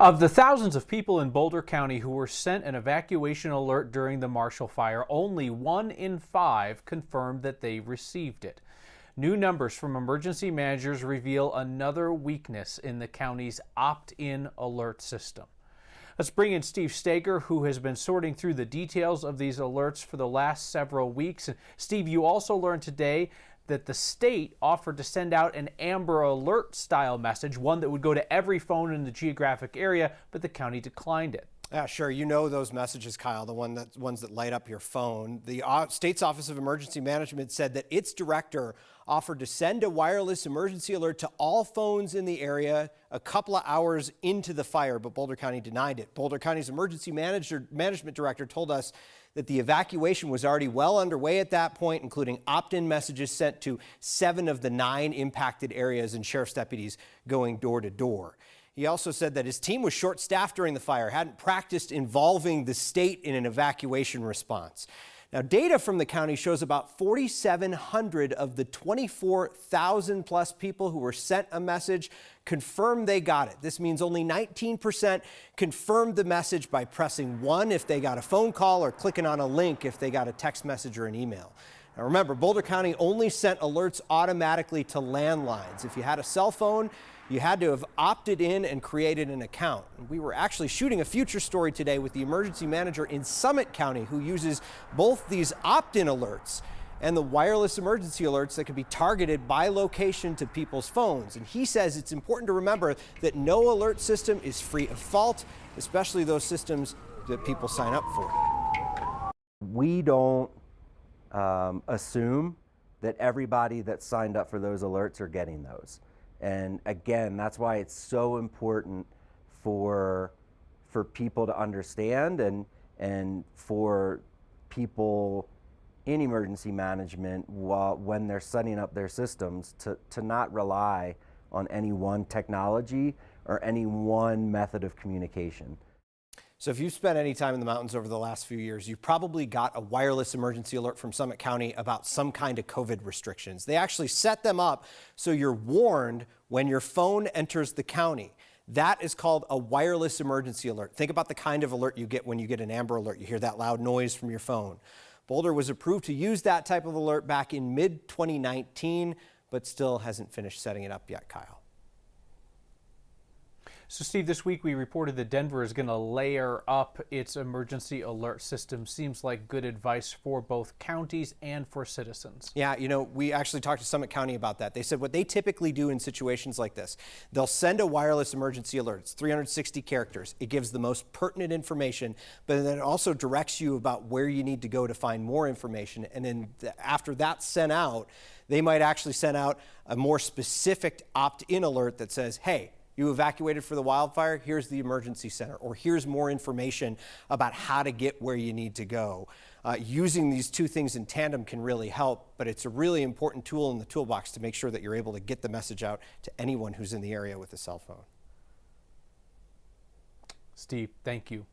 Of the thousands of people in Boulder County who were sent an evacuation alert during the Marshall Fire, only 1 in 5 confirmed that they received it. New numbers from emergency managers reveal another weakness in the county's opt-in alert system. Let's bring in Steve Steger, who has been sorting through the details of these alerts for the last several weeks. Steve, you also learned today that the state offered to send out an Amber Alert style message, one that would go to every phone in the geographic area, but the county declined it. Yeah, sure. You know those messages, Kyle, the ones that light up your phone. The state's Office of Emergency Management said that its director offered to send a wireless emergency alert to all phones in the area a couple of hours into the fire, but Boulder County denied it. Boulder County's emergency management director told us that the evacuation was already well underway at that point, including opt-in messages sent to 7 of the 9 impacted areas and sheriff's deputies going door to door. He also said that his team was short-staffed during the fire, hadn't practiced involving the state in an evacuation response. Now, data from the county shows about 4,700 of the 24,000 plus people who were sent a message confirmed they got it. This means only 19% confirmed the message by pressing 1 if they got a phone call or clicking on a link if they got a text message or an email. Now remember, Boulder County only sent alerts automatically to landlines. If you had a cell phone, you had to have opted in and created an account. We were actually shooting a future story today with the emergency manager in Summit County who uses both these opt-in alerts and the wireless emergency alerts that can be targeted by location to people's phones. And he says it's important to remember that no alert system is free of fault, especially those systems that people sign up for. We don't assume that everybody that signed up for those alerts are getting those. And again, that's why it's so important for people to understand and for people in emergency management when they're setting up their systems to not rely on any one technology or any one method of communication. So if you've spent any time in the mountains over the last few years, you've probably got a wireless emergency alert from Summit County about some kind of COVID restrictions. They actually set them up so you're warned when your phone enters the county. That is called a wireless emergency alert. Think about the kind of alert you get when you get an Amber Alert. You hear that loud noise from your phone. Boulder was approved to use that type of alert back in mid-2019, but still hasn't finished setting it up yet, Kyle. So Steve, this week we reported that Denver is going to layer up its emergency alert system. Seems like good advice for both counties and for citizens. Yeah, you know, we actually talked to Summit County about that. They said what they typically do in situations like this, they'll send a wireless emergency alert. It's 360 characters. It gives the most pertinent information, but then it also directs you about where you need to go to find more information. And then after that's sent out, they might actually send out a more specific opt-in alert that says, hey, you evacuated for the wildfire, here's the emergency center, or here's more information about how to get where you need to go. Using these two things in tandem can really help, but it's a really important tool in the toolbox to make sure that you're able to get the message out to anyone who's in the area with a cell phone. Steve, thank you.